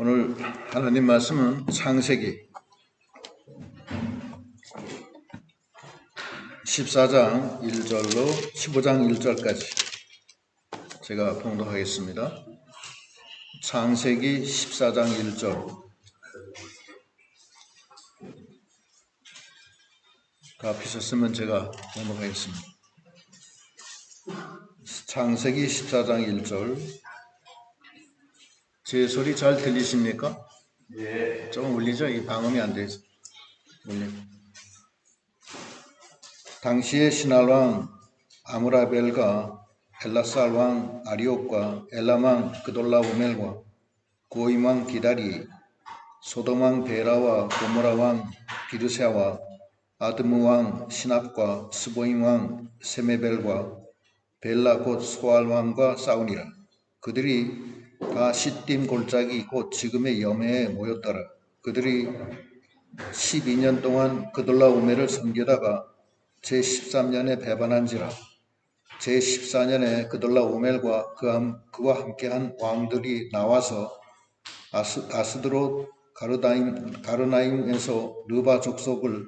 오늘 하나님 말씀은 창세기 14장 1절로 15장 1절까지 제가 봉독하겠습니다. 창세기 14장 1절. 다 피셨으면 제가 봉독하겠습니다. 창세기 14장 1절. 제 소리 잘 들리십니까? 예. 좀 울리죠? 이 방음이 안 돼서. 당시의 신할왕 아므라벨과 엘라살 왕 아리옥과 엘람 왕 그돌라오멜과 고임 왕 기다리, 소돔 왕 베라와 고모라 왕 비르세와 아드무 왕 시납과 스보임 왕 세메벨과 벨라 곧 소알 왕과 싸우니라. 그들이 다 시딤 골짜기 곧 지금의 여매에 모였더라. 그들이 12년 동안 그돌라오멜을 섬기다가 제13년에 배반한지라. 제14년에 그돌라오멜과 그와 함께한 왕들이 나와서 아스드롯 가르나임에서 르바 족속을,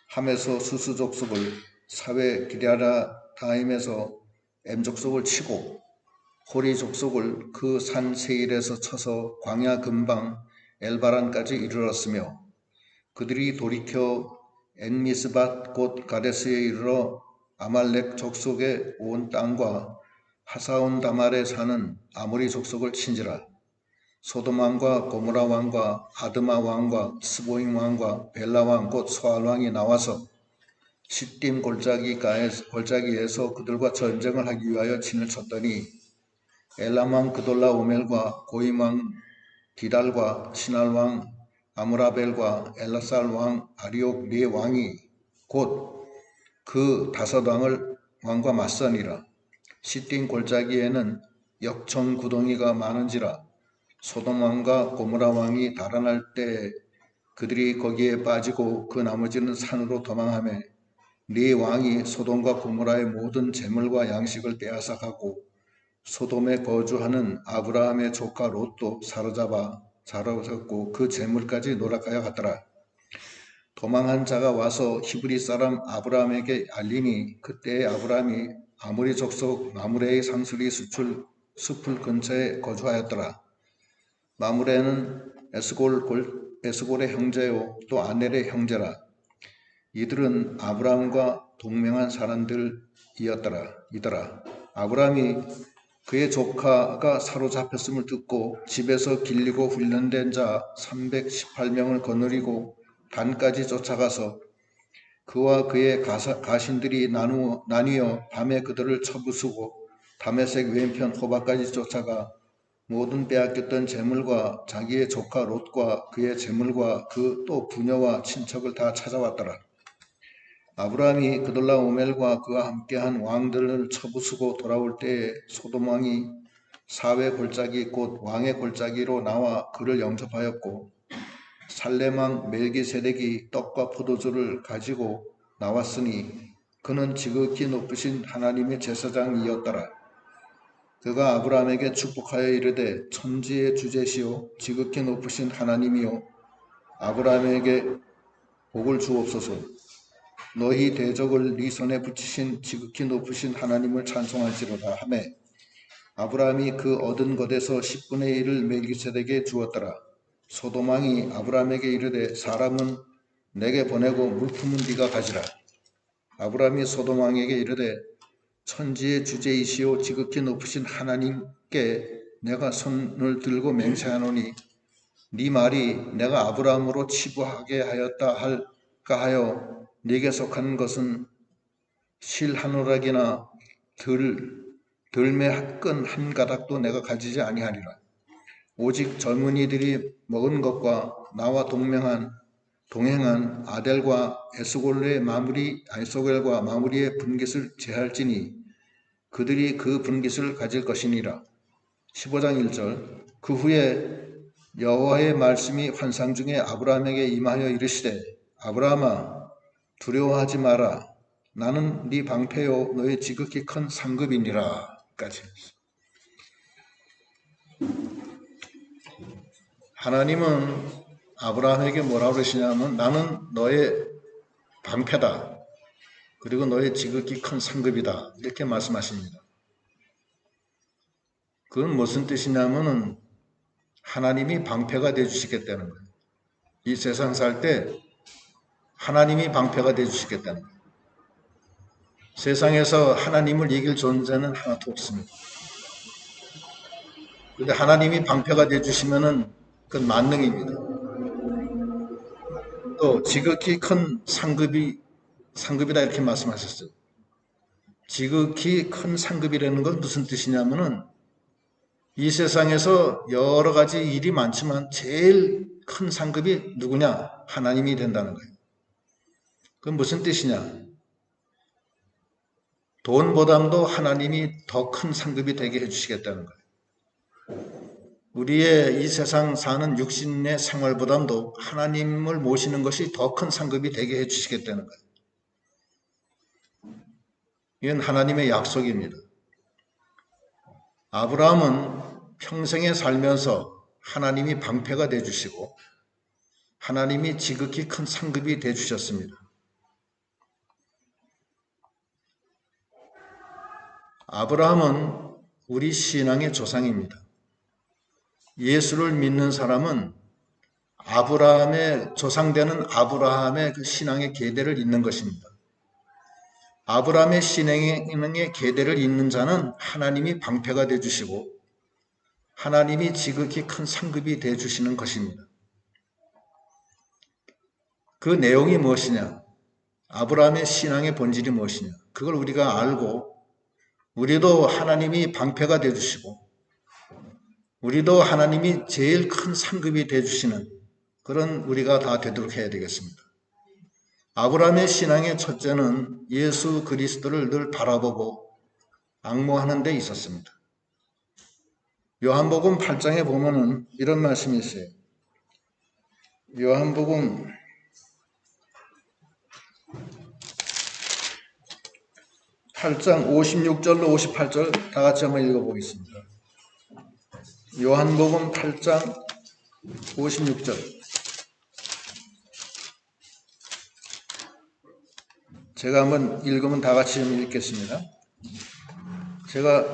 함에서 수스 족속을, 사웨 기랴라다임에서 엠 족속을 치고 호리 족속을 그 산 세일에서 쳐서 광야 근방 엘바란까지 이르렀으며, 그들이 돌이켜 엔미스밧 곧 가데스에 이르러 아말렉 족속의 온 땅과 하사온 다말에 사는 아모리 족속을 친지라. 소돔 왕과 고모라 왕과 아드마 왕과 스보임 왕과 벨라 왕 곧 소알 왕이 나와서 시딤 골짜기에서 그들과 전쟁을 하기 위하여 진을 쳤더니, 엘람 왕 그돌라오멜과 고임 왕 디달과 신할 왕 아므라벨과 엘라살 왕 아리옥 네 왕이 곧 그 5왕과 맞서니라. 시딤 골짜기에는 역청 구덩이가 많은지라. 소돔 왕과 고모라 왕이 달아날 때 그들이 거기에 빠지고 그 나머지는 산으로 도망하며, 네 왕이 소돔과 고모라의 모든 재물과 양식을 빼앗아가고 소돔에 거주하는 아브라함의 조카 롯도 사로잡았고 그 재물까지 노략하여 갔더라. 도망한 자가 와서 히브리 사람 아브라함에게 알리니, 그때에 아브라함이 아모리 족속 마므레의 상수리 숲을 근처에 거주하였더라. 마므레는 에스골의 형제요 또 아넬의 형제라. 이들은 아브라함과 동맹한 사람들이더라. 아브라함이 그의 조카가 사로잡혔음을 듣고 집에서 길리고 훈련된 자 318명을 거느리고 단까지 쫓아가서 그와 그의 가신들이 나뉘어 밤에 그들을 쳐부수고 다메섹 왼편 호바까지 쫓아가 모든 빼앗겼던 재물과 자기의 조카 롯과 그의 재물과 그 또 부녀와 친척을 다 찾아왔더라. 아브라함이 그돌라오멜과 그와 함께한 왕들을 쳐부수고 돌아올 때에 소돔 왕이 사회 골짜기 곧 왕의 골짜기로 나와 그를 영접하였고, 살렘 왕 멜기세덱이 떡과 포도주를 가지고 나왔으니 그는 지극히 높으신 하나님의 제사장이었더라. 그가 아브라함에게 축복하여 이르되, 천지의 주제시오 지극히 높으신 하나님이요 아브라함에게 복을 주옵소서. 너희 대적을 네 손에 붙이신 지극히 높으신 하나님을 찬송할지로다 하매, 아브라함이 그 얻은 것에서 10분의 1을 멜기세덱에게 주었더라. 소돔 왕이 아브라함에게 이르되, 사람은 내게 보내고 물품은 네가 가지라. 아브라함이 소돔 왕에게 이르되, 천지의 주제이시오 지극히 높으신 하나님께 내가 손을 들고 맹세하노니, 네 말이 내가 아브라함으로 치부하게 하였다 할까 하여 네게 속한 것은 실 한 오락이나 들매 끈 한 가닥도 내가 가지지 아니하리라. 오직 젊은이들이 먹은 것과 나와 동행한 아델과 에스골과 마무리의 분깃을 제할지니 그들이 그 분깃을 가질 것이니라. 15장 1절. 그 후에 여호와의 말씀이 환상 중에 아브라함에게 임하여 이르시되, 아브라함아 두려워하지 마라. 나는 네 방패요 너의 지극히 큰 상급이니라. 까지. 하나님은 아브라함에게 뭐라고 그러시냐면 나는 너의 방패다. 그리고 너의 지극히 큰 상급이다. 이렇게 말씀하십니다. 그건 무슨 뜻이냐면은 하나님이 방패가 되어주시겠다는 거예요. 이 세상 살 때 하나님이 방패가 되어주시겠다는 거예요. 세상에서 하나님을 이길 존재는 하나도 없습니다. 근데 하나님이 방패가 되어주시면은 그건 만능입니다. 또 지극히 큰 상급이다 이렇게 말씀하셨어요. 지극히 큰 상급이라는 건 무슨 뜻이냐면은 이 세상에서 여러 가지 일이 많지만 제일 큰 상급이 누구냐? 하나님이 된다는 거예요. 그건 무슨 뜻이냐? 돈보다도 하나님이 더 큰 상급이 되게 해주시겠다는 거예요. 우리의 이 세상 사는 육신의 생활보다도 하나님을 모시는 것이 더 큰 상급이 되게 해주시겠다는 거예요. 이건 하나님의 약속입니다. 아브라함은 평생에 살면서 하나님이 방패가 되어주시고 하나님이 지극히 큰 상급이 되어주셨습니다. 아브라함은 우리 신앙의 조상입니다. 예수를 믿는 사람은 아브라함의 조상되는 아브라함의 그 신앙의 계대를 잇는 것입니다. 아브라함의 신앙의 계대를 잇는 자는 하나님이 방패가 되어주시고 하나님이 지극히 큰 상급이 되어주시는 것입니다. 그 내용이 무엇이냐? 아브라함의 신앙의 본질이 무엇이냐? 그걸 우리가 알고 우리도 하나님이 방패가 되어주시고 우리도 하나님이 제일 큰 상급이 되어주시는 그런 우리가 다 되도록 해야 되겠습니다. 아브라함의 신앙의 첫째는 예수 그리스도를 늘 바라보고 앙모하는 데 있었습니다. 요한복음 8장에 보면은 이런 말씀이 있어요. 요한복음 8장 56절로 58절 다 같이 한번 읽어보겠습니다. 요한복음 8장 56절. 제가 한번 읽으면 다 같이 읽겠습니다. 제가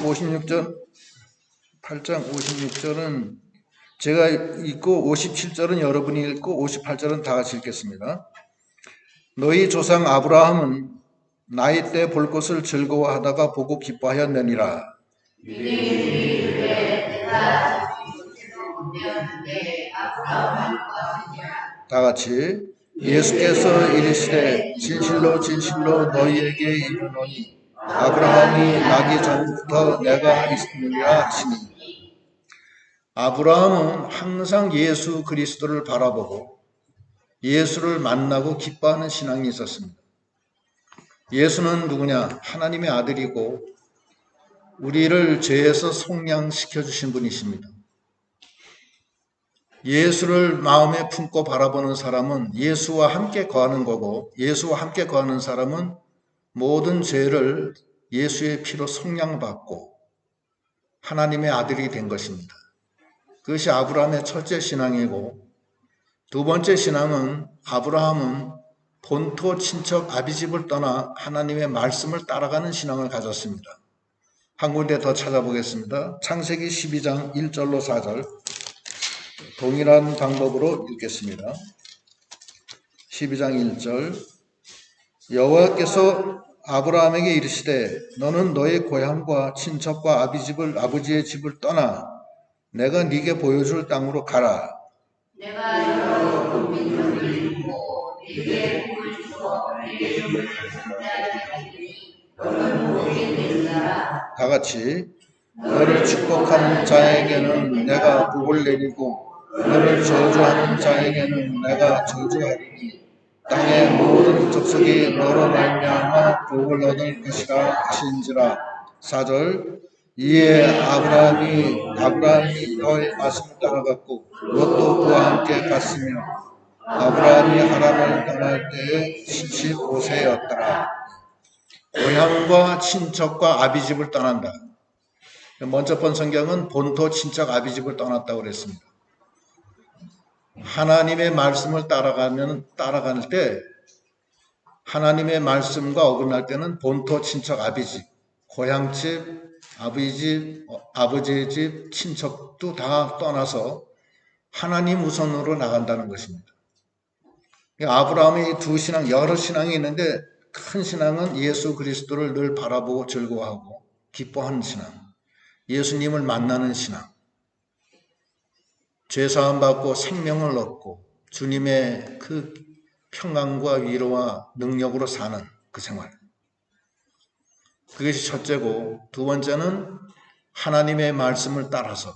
56절, 8장 56절은 제가 읽고 57절은 여러분이 읽고 58절은 다 같이 읽겠습니다. 너희 조상 아브라함은 나이 때 볼 것을 즐거워하다가 보고 기뻐하였느니라. 다 같이 예수께서 이르시되 진실로 진실로 너희에게 이르노니 아브라함이 나기 전부터 내가 있느니라 하시니. 아브라함은 항상 예수 그리스도를 바라보고 예수를 만나고 기뻐하는 신앙이 있었습니다. 예수는 누구냐? 하나님의 아들이고 우리를 죄에서 속량시켜 주신 분이십니다. 예수를 마음에 품고 바라보는 사람은 예수와 함께 거하는 거고 예수와 함께 거하는 사람은 모든 죄를 예수의 피로 속량받고 하나님의 아들이 된 것입니다. 그것이 아브라함의 첫째 신앙이고 두 번째 신앙은 아브라함은 본토 친척 아비집을 떠나 하나님의 말씀을 따라가는 신앙을 가졌습니다. 한 군데 더 찾아보겠습니다. 창세기 12장 1절로 4절 동일한 방법으로 읽겠습니다. 12장 1절 여호와께서 아브라함에게 이르시되 너는 너의 고향과 친척과 아버지의 집을 떠나 내가 네게 보여줄 땅으로 가라. 내가 여러 민족을 이루고 네게 복을 주어 네게 이름을 선대하리니 너는 복이 되리라. 다 같이 너를 축복하는 자에게는 내가 복을 내리고 너를 저주하는 자에게는 내가 저주하리니 땅의 모든 족속이 너로 말미암아 복을 얻을 것이라 하신지라. 4절 이에 아브라함이 너의 말씀을 따라갔고 롯도 그와 함께 갔으며 아브라함이 하란을 떠날 때에 75세였더라. 고향과 친척과 아비집을 떠난다. 먼저 본 성경은 본토 친척 아비집을 떠났다고 그랬습니다. 하나님의 말씀을 따라갈 때, 하나님의 말씀과 어긋날 때는 본토 친척 아비집, 고향집, 아버지 집, 아버지의 집, 친척도 다 떠나서 하나님 우선으로 나간다는 것입니다. 아브라함의 두 신앙, 여러 신앙이 있는데 큰 신앙은 예수 그리스도를 늘 바라보고 즐거워하고 기뻐하는 신앙, 예수님을 만나는 신앙, 죄사함 받고 생명을 얻고 주님의 그 평강과 위로와 능력으로 사는 그 생활. 그것이 첫째고, 두 번째는 하나님의 말씀을 따라서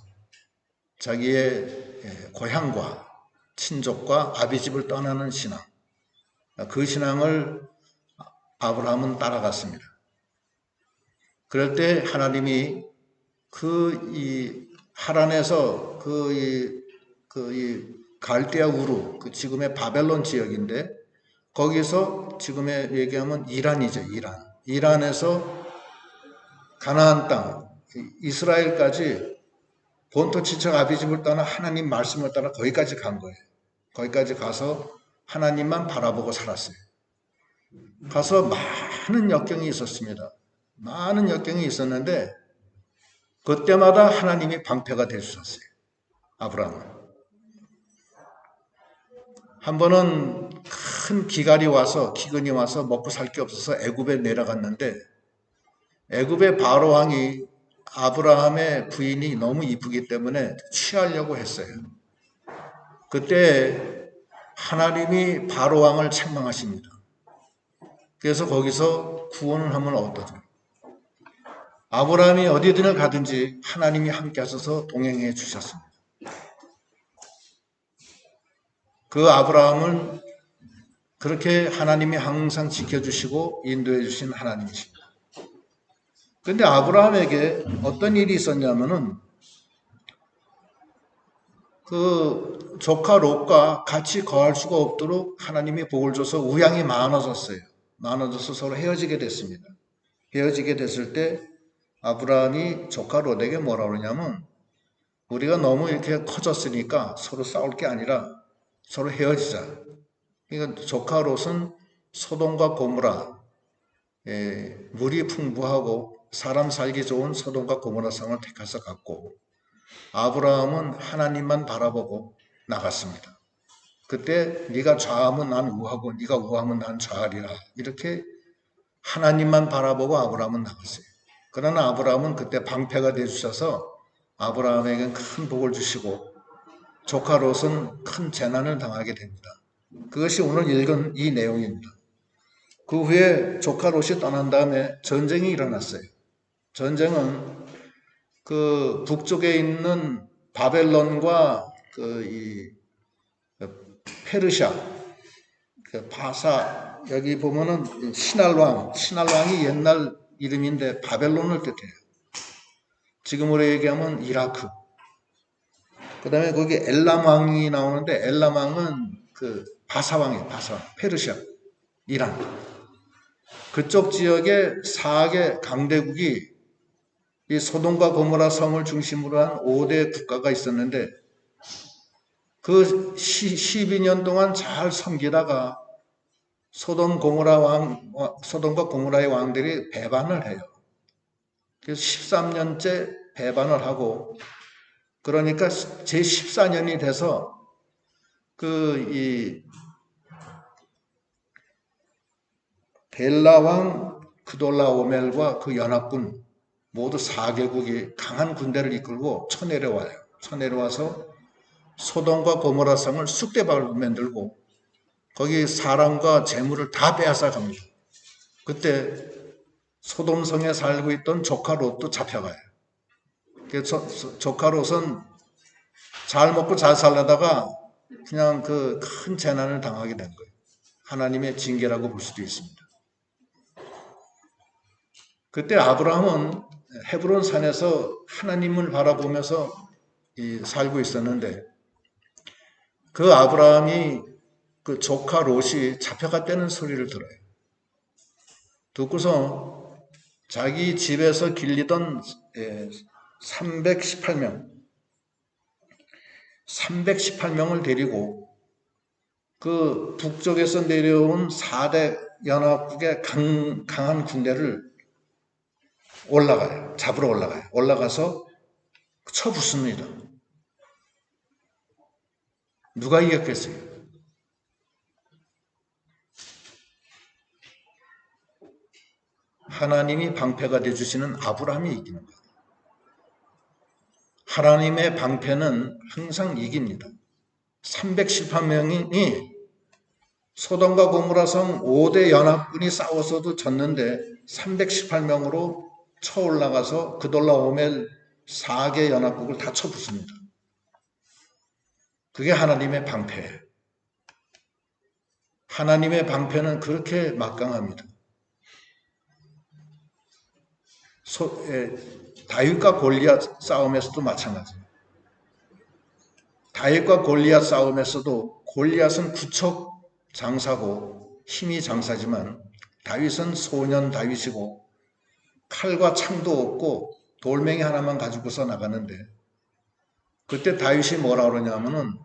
자기의 고향과 친족과 아비집을 떠나는 신앙. 그 신앙을 아브라함은 따라갔습니다. 그럴 때 하나님이 하란에서 갈대아 우루, 지금의 바벨론 지역인데, 거기서 지금의 얘기하면 이란이죠, 이란. 이란에서 가나안 땅, 이스라엘까지 본토 친척 아비집을 떠나 하나님 말씀을 따라 거기까지 간 거예요. 거기까지 가서 하나님만 바라보고 살았어요. 가서 많은 역경이 있었습니다. 많은 역경이 있었는데 그때마다 하나님이 방패가 되주셨어요. 아브라함은. 한 번은 큰 기근이 와서 먹고 살 게 없어서 애굽에 내려갔는데, 애굽의 바로 왕이 아브라함의 부인이 너무 이쁘기 때문에 취하려고 했어요. 그때 하나님이 바로 왕을 책망하십니다. 그래서 거기서 구원을 하면 어떠죠? 아브라함이 어디든 가든지 하나님이 함께 하셔서 동행해 주셨습니다. 그 아브라함을 그렇게 하나님이 항상 지켜주시고 인도해 주신 하나님이십니다. 그런데 아브라함에게 어떤 일이 있었냐면은 그 조카 롯과 같이 거할 수가 없도록 하나님이 복을 줘서 우양이 많아졌어요. 많아져서 서로 헤어지게 됐습니다. 헤어지게 됐을 때 아브라함이 조카 롯에게 뭐라 그러냐면, 우리가 너무 이렇게 커졌으니까 서로 싸울 게 아니라 서로 헤어지자. 그러니까 조카 롯은 소돔과 고모라, 물이 풍부하고 사람 살기 좋은 소돔과 고모라 성을 택해서 갔고, 아브라함은 하나님만 바라보고 나갔습니다. 그때 네가 좌하면 난 우하고 네가 우하면 난 좌하리라. 이렇게 하나님만 바라보고 아브라함은 나갔어요. 그러나 아브라함은 그때 방패가 되주셔서 아브라함에게 큰 복을 주시고 조카 롯은 큰 재난을 당하게 됩니다. 그것이 오늘 읽은 이 내용입니다. 그 후에 조카 롯이 떠난 다음에 전쟁이 일어났어요. 전쟁은 그 북쪽에 있는 바벨론과 페르시아, 바사, 여기 보면은 신할왕이 옛날 이름인데 바벨론을 뜻해요. 지금으로 얘기하면 이라크. 그 다음에 거기 엘람왕이 나오는데 엘람왕은 그 바사왕이에요. 페르시아, 이란. 그쪽 지역에 4개 강대국이 이 소돔과 고모라 성을 중심으로 한 5대 국가가 있었는데, 그 12년 동안 잘 섬기다가 소돔과 고모라의 왕들이 배반을 해요. 그래서 13년째 배반을 하고, 그러니까 제 14년이 돼서 이 벨라 왕 그돌라오멜과 그 연합군 모두 4개국이 강한 군대를 이끌고 쳐내려와요. 쳐내려와서 소돔과 고모라 성을 쑥대밭으로 만들고 거기 사람과 재물을 다 빼앗아 갑니다. 그때 소돔성에 살고 있던 조카 롯도 잡혀가요. 그래서 조카 롯은 잘 먹고 잘 살려다가 그냥 그 큰 재난을 당하게 된 거예요. 하나님의 징계라고 볼 수도 있습니다. 그때 아브라함은 헤브론 산에서 하나님을 바라보면서 살고 있었는데, 그 아브라함이 그 조카 롯이 잡혀갔다는 소리를 들어요. 듣고서 자기 집에서 길리던 318명, 318명을 데리고 그 북쪽에서 내려온 4대 연합국의 강한 군대를 올라가요. 잡으러 올라가요. 올라가서 쳐붓습니다. 누가 이겼겠어요? 하나님이 방패가 되어주시는 아브라함이 이기는 거예요. 하나님의 방패는 항상 이깁니다. 318명이 소돔과 고모라 성 5대 연합군이 싸워서도 졌는데 318명으로 쳐 올라가서 그돌라오멜 4개 연합국을 다 쳐붓습니다. 그게 하나님의 방패예요. 하나님의 방패는 그렇게 막강합니다. 다윗과 골리앗 싸움에서도 마찬가지예요. 다윗과 골리앗 싸움에서도 골리앗은 구척 장사고 힘이 장사지만 다윗은 소년 다윗이고 칼과 창도 없고 돌멩이 하나만 가지고서 나가는데 그때 다윗이 뭐라 그러냐면은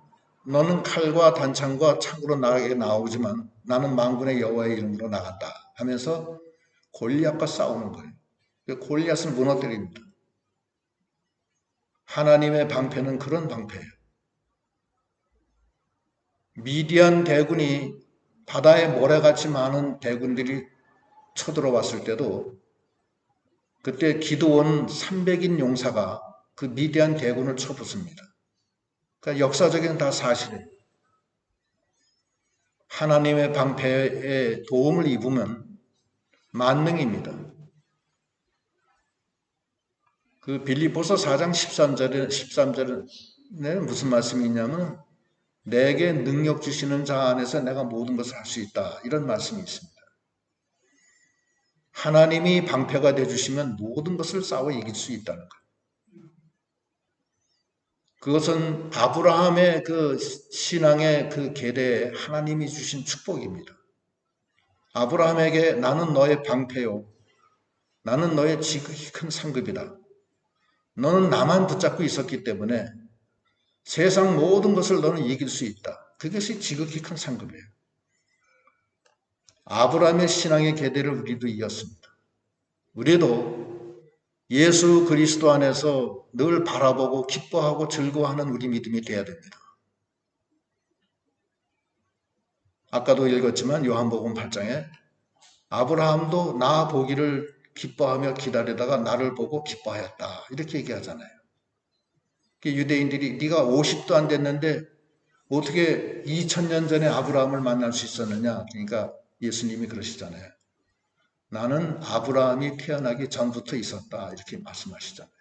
너는 칼과 단창과 창으로 나에게 나오지만 나는 만군의 여호와의 이름으로 나간다 하면서 골리앗과 싸우는 거예요. 골리앗을 무너뜨립니다. 하나님의 방패는 그런 방패예요. 미디안 대군이 바다에 모래같이 많은 대군들이 쳐들어왔을 때도 그때 기드온 300인 용사가 그 미디안 대군을 쳐붓습니다. 그러니까 역사적인 다 사실이에요. 하나님의 방패에 도움을 입으면 만능입니다. 그 빌립보서 4장 13절에는 무슨 말씀이 있냐면 내게 능력 주시는 자 안에서 내가 모든 것을 할 수 있다. 이런 말씀이 있습니다. 하나님이 방패가 되어주시면 모든 것을 싸워 이길 수 있다는 것. 그것은 아브라함의 그 신앙의 그 계대에 하나님이 주신 축복입니다. 아브라함에게 나는 너의 방패요. 나는 너의 지극히 큰 상급이다. 너는 나만 붙잡고 있었기 때문에 세상 모든 것을 너는 이길 수 있다. 그것이 지극히 큰 상급이에요. 아브라함의 신앙의 계대를 우리도 이었습니다. 우리도 예수 그리스도 안에서 늘 바라보고 기뻐하고 즐거워하는 우리 믿음이 되어야 됩니다. 아까도 읽었지만 요한복음 8장에 아브라함도 나 보기를 기뻐하며 기다리다가 나를 보고 기뻐하였다. 이렇게 얘기하잖아요. 유대인들이 네가 50도 안 됐는데 어떻게 2000년 전에 아브라함을 만날 수 있었느냐. 그러니까 예수님이 그러시잖아요. 나는 아브라함이 태어나기 전부터 있었다. 이렇게 말씀하시잖아요.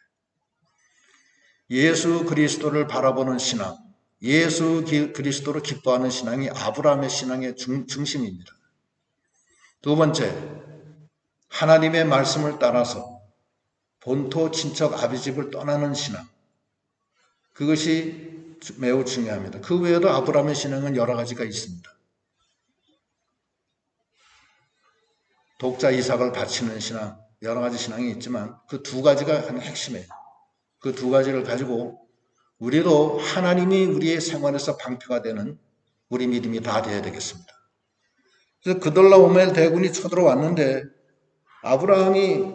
예수 그리스도를 바라보는 신앙, 예수 그리스도로 기뻐하는 신앙이 아브라함의 신앙의 중심입니다. 두 번째, 하나님의 말씀을 따라서 본토 친척 아비집을 떠나는 신앙. 그것이 매우 중요합니다. 그 외에도 아브라함의 신앙은 여러 가지가 있습니다. 독자 이삭을 바치는 신앙, 여러 가지 신앙이 있지만 그 두 가지가 핵심이에요. 그 두 가지를 가지고 우리도 하나님이 우리의 생활에서 방패가 되는 우리 믿음이 다 되어야 되겠습니다. 그래서 그돌라오멜 대군이 쳐들어왔는데 아브라함이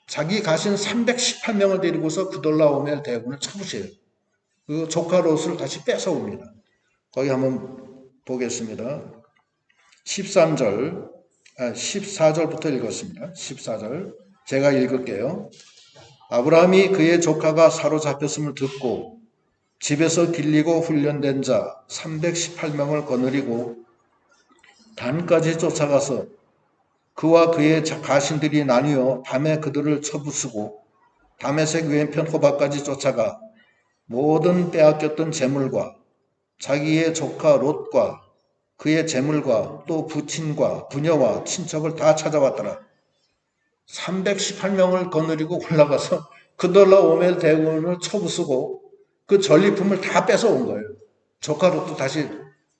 자기 가신 318명을 데리고서 그돌라오멜 대군을 쳐부셔요. 그 조카 롯을 다시 뺏어옵니다. 거기 한번 보겠습니다. 14절부터 읽었습니다. 14절 제가 읽을게요. 아브라함이 그의 조카가 사로잡혔음을 듣고 집에서 길리고 훈련된 자 318명을 거느리고 단까지 쫓아가서 그와 그의 가신들이 나뉘어 밤에 그들을 쳐부수고 다메섹 왼편 호박까지 쫓아가 모든 빼앗겼던 재물과 자기의 조카 롯과 그의 재물과 또 부친과 부녀와 친척을 다 찾아왔더라. 318명을 거느리고 올라가서 그돌라오멜 대군을 쳐부수고 그 전리품을 다 뺏어온 거예요. 조카 롯도 다시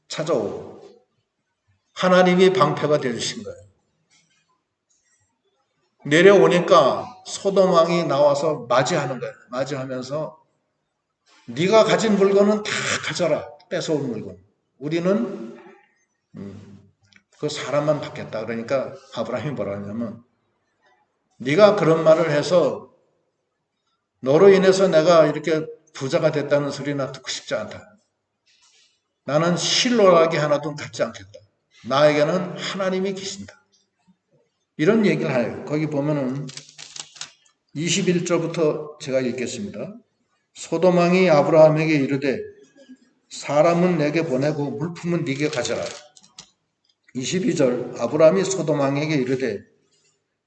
찾아오고 하나님이 방패가 되어주신 거예요. 내려오니까 소돔 왕이 나와서 맞이하는 거예요. 맞이하면서 네가 가진 물건은 다 가져라. 뺏어온 물건. 우리는 그 사람만 받겠다. 그러니까 아브라함이 뭐라 하냐면 네가 그런 말을 해서 너로 인해서 내가 이렇게 부자가 됐다는 소리나 듣고 싶지 않다. 나는 실로라기 하나도 갖지 않겠다. 나에게는 하나님이 계신다. 이런 얘기를 해요. 거기 보면은 21절부터 제가 읽겠습니다. 소돔왕이 아브라함에게 이르되 사람은 내게 보내고 물품은 네게 가져라. 22절 아브라함이 소돔왕에게 이르되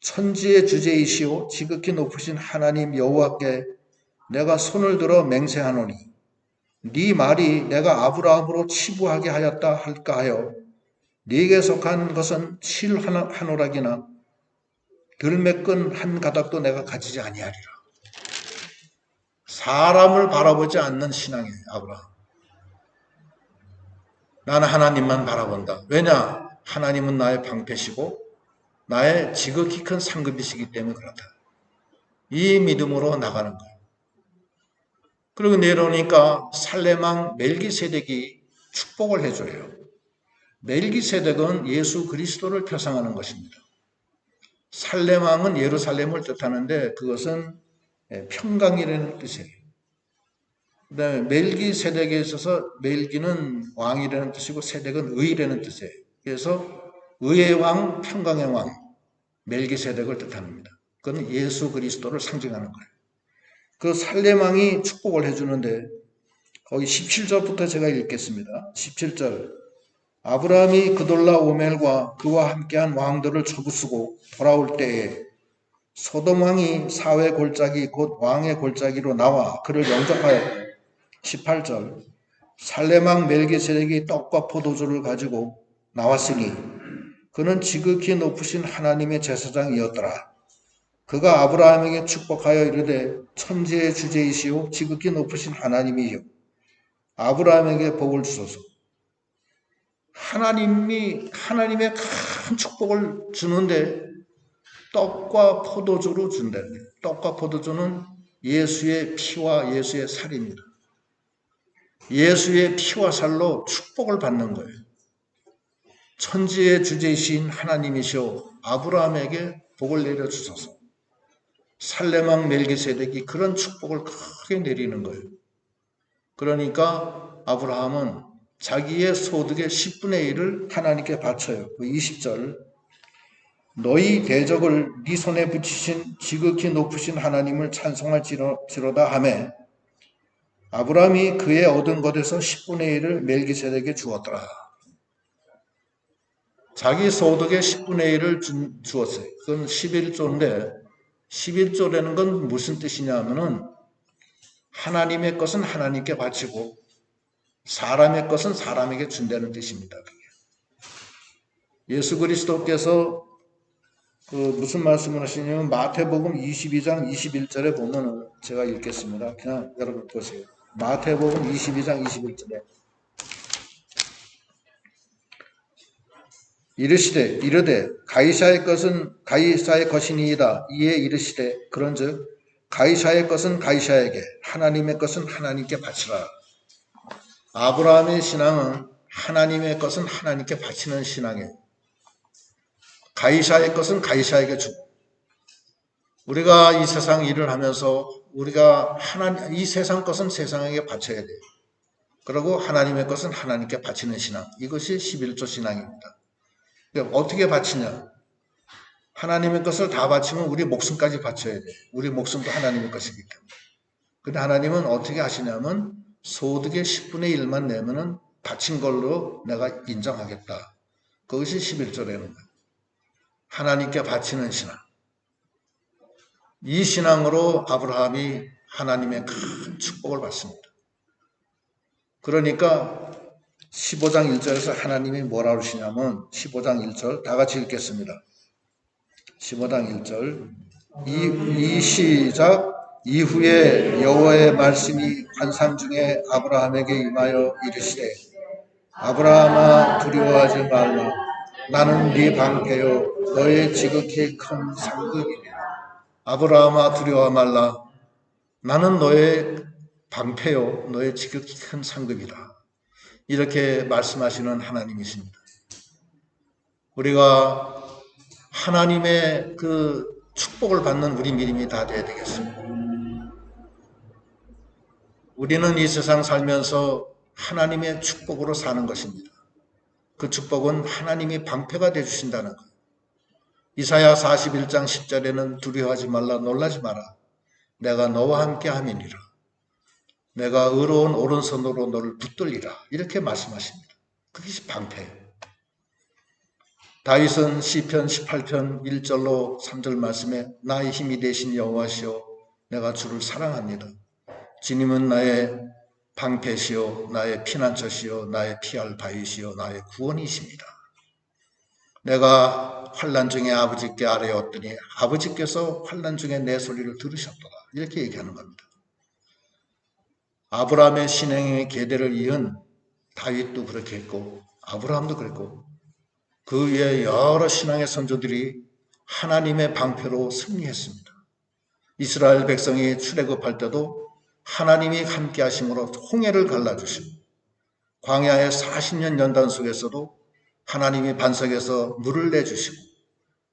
천지의 주제이시오 지극히 높으신 하나님 여호와께 내가 손을 들어 맹세하노니 네 말이 내가 아브라함으로 치부하게 하였다 할까 하여 네게 속한 것은 실 한 오락이나 들매끈 한 가닥도 내가 가지지 아니하리라. 사람을 바라보지 않는 신앙이에요. 아브라함. 나는 하나님만 바라본다. 왜냐? 하나님은 나의 방패시고 나의 지극히 큰 상급이시기 때문에 그렇다. 이 믿음으로 나가는 거예요. 그리고 내려오니까 살레망 멜기세덱이 축복을 해줘요. 멜기세덱은 예수 그리스도를 표상하는 것입니다. 살레망은 예루살렘을 뜻하는데 그것은 평강이라는 뜻이에요. 그 다음에 멜기세덱에 있어서 멜기는 왕이라는 뜻이고 세덱은 의라는 뜻이에요. 그래서 의의 왕, 평강의 왕, 멜기세덱을 뜻합니다. 그건 예수 그리스도를 상징하는 거예요. 그 살레망이 축복을 해주는데 거기 17절부터 제가 읽겠습니다. 17절 아브라함이 그돌라 오멜과 그와 함께한 왕들을 쳐부수고 돌아올 때에 소돔 왕이 사회 골짜기 곧 왕의 골짜기로 나와 그를 영접하였다. 18절 살레망 멜기세덱이 떡과 포도주를 가지고 나왔으니 그는 지극히 높으신 하나님의 제사장이었더라. 그가 아브라함에게 축복하여 이르되 천지의 주제이시오 지극히 높으신 하나님이요 아브라함에게 복을 주소서. 하나님이 하나님의 큰 축복을 주는데 떡과 포도주로 준대. 떡과 포도주는 예수의 피와 예수의 살입니다. 예수의 피와 살로 축복을 받는 거예요. 천지의 주제이신 하나님이시오 아브라함에게 복을 내려 주소서. 살레망 멜기세덱이 그런 축복을 크게 내리는 거예요. 그러니까 아브라함은 자기의 소득의 10분의 1을 하나님께 바쳐요. 20절 너희 대적을 네 손에 붙이신 지극히 높으신 하나님을 찬송할지로다 하매 아브라함이 그의 얻은 것에서 10분의 1을 멜기세덱에게 주었더라. 자기 소득의 10분의 1을 주었어요. 그건 11조인데 11조라는 건 무슨 뜻이냐 하면은 하나님의 것은 하나님께 바치고 사람의 것은 사람에게 준다는 뜻입니다. 예수 그리스도께서 무슨 말씀을 하시냐면 마태복음 22장 21절에 보면은 제가 읽겠습니다. 그냥 여러분 보세요. 마태복음 22장 21절에 이르되 가이사의 것은 가이사의 것이니이다. 이에 이르시되 그런즉 가이사의 것은 가이사에게 하나님의 것은 하나님께 바치라. 아브라함의 신앙은 하나님의 것은 하나님께 바치는 신앙이에요. 가이사의 것은 가이사에게 주고 우리가 이 세상 일을 하면서 우리가 이 세상 것은 세상에게 바쳐야 돼요. 그리고 하나님의 것은 하나님께 바치는 신앙. 이것이 11조 신앙입니다. 어떻게 바치냐? 하나님의 것을 다 바치면 우리 목숨까지 바쳐야 돼요. 우리 목숨도 하나님의 것이기 때문에. 근데 하나님은 어떻게 하시냐면 소득의 10분의 1만 내면은 바친 걸로 내가 인정하겠다. 그것이 11조라는 거예요. 하나님께 바치는 신앙. 이 신앙으로 아브라함이 하나님의 큰 축복을 받습니다. 그러니까 15장 1절에서 하나님이 뭐라 그러시냐면 15장 1절 다 같이 읽겠습니다. 15장 1절 이 시작 이후에 여호와의 말씀이 환상 중에 아브라함에게 임하여 이르시되 아브라함아 두려워하지 말라 나는 네 방패요 너의 지극히 큰 상급이니라. 아브라함아 두려워 말라 나는 너의 방패요 너의 지극히 큰 상급이다. 이렇게 말씀하시는 하나님이십니다. 우리가 하나님의 그 축복을 받는 우리 믿음이 다 돼야 되겠습니다. 우리는 이 세상 살면서 하나님의 축복으로 사는 것입니다. 그 축복은 하나님이 방패가 되어주신다는 거예요. 이사야 41장 10절에는 두려워하지 말라, 놀라지 마라. 내가 너와 함께 함이니라. 내가 의로운 오른손으로 너를 붙들리라. 이렇게 말씀하십니다. 그것이 방패예요. 다윗은 시편 18편 1절로 3절 말씀에 나의 힘이 되신 여호와시오 내가 주를 사랑합니다. 주님은 나의 방패시오 나의 피난처시오 나의 피할 바위시오 나의 구원이십니다. 내가 환난 중에 아버지께 아뢰었더니 아버지께서 환난 중에 내 소리를 들으셨도다. 이렇게 얘기하는 겁니다. 아브라함의 신앙의 계대를 이은 다윗도 그렇게 했고 아브라함도 그랬고 그 위에 여러 신앙의 선조들이 하나님의 방패로 승리했습니다. 이스라엘 백성이 출애굽할 때도 하나님이 함께 하심으로 홍해를 갈라주시고 광야의 40년 연단 속에서도 하나님이 반석에서 물을 내주시고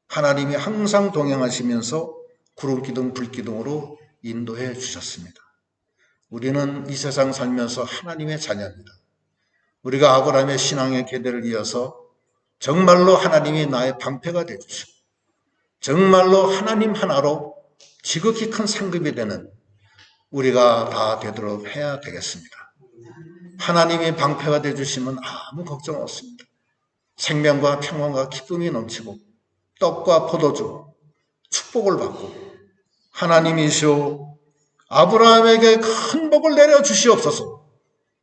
하나님이 항상 동행하시면서 구름기둥 불기둥으로 인도해 주셨습니다. 우리는 이 세상 살면서 하나님의 자녀입니다. 우리가 아브라함의 신앙의 계대를 이어서 정말로 하나님이 나의 방패가 되주시고 정말로 하나님 하나로 지극히 큰 상급이 되는 우리가 다 되도록 해야 되겠습니다. 하나님이 방패가 되주시면 아무 걱정 없습니다. 생명과 평안과 기쁨이 넘치고 떡과 포도주, 축복을 받고 하나님이시오 아브라함에게 큰 복을 내려주시옵소서.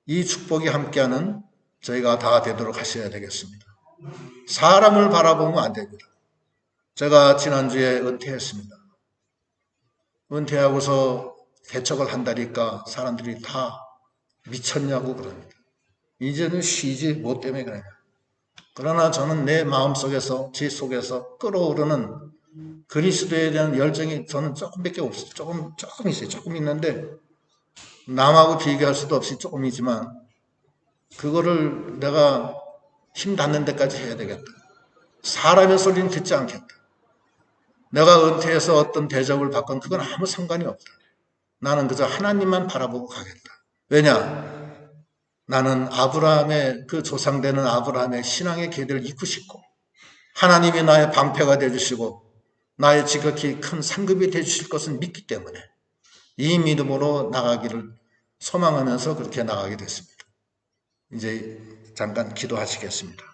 이 축복이 함께하는 저희가 다 되도록 하셔야 되겠습니다. 사람을 바라보면 안 됩니다. 제가 지난주에 은퇴했습니다. 은퇴하고서 개척을 한다니까 사람들이 다 미쳤냐고 그럽니다. 이제는 쉬지 뭐 때문에 그러냐. 그러나 저는 내 마음속에서 제 속에서 끓어오르는 그리스도에 대한 열정이 저는 조금밖에 없어요. 조금 있어요. 조금 있는데 남하고 비교할 수도 없이 조금이지만 그거를 내가 힘 닿는 데까지 해야 되겠다. 사람의 소리는 듣지 않겠다. 내가 은퇴해서 어떤 대접을 받건 그건 아무 상관이 없다. 나는 그저 하나님만 바라보고 가겠다. 왜냐? 나는 아브라함의 그 조상되는 아브라함의 신앙의 계대를 잇고 싶고 하나님이 나의 방패가 되어주시고 나의 지극히 큰 상급이 되어주실 것을 믿기 때문에 이 믿음으로 나가기를 소망하면서 그렇게 나가게 됐습니다. 이제 잠깐 기도하시겠습니다.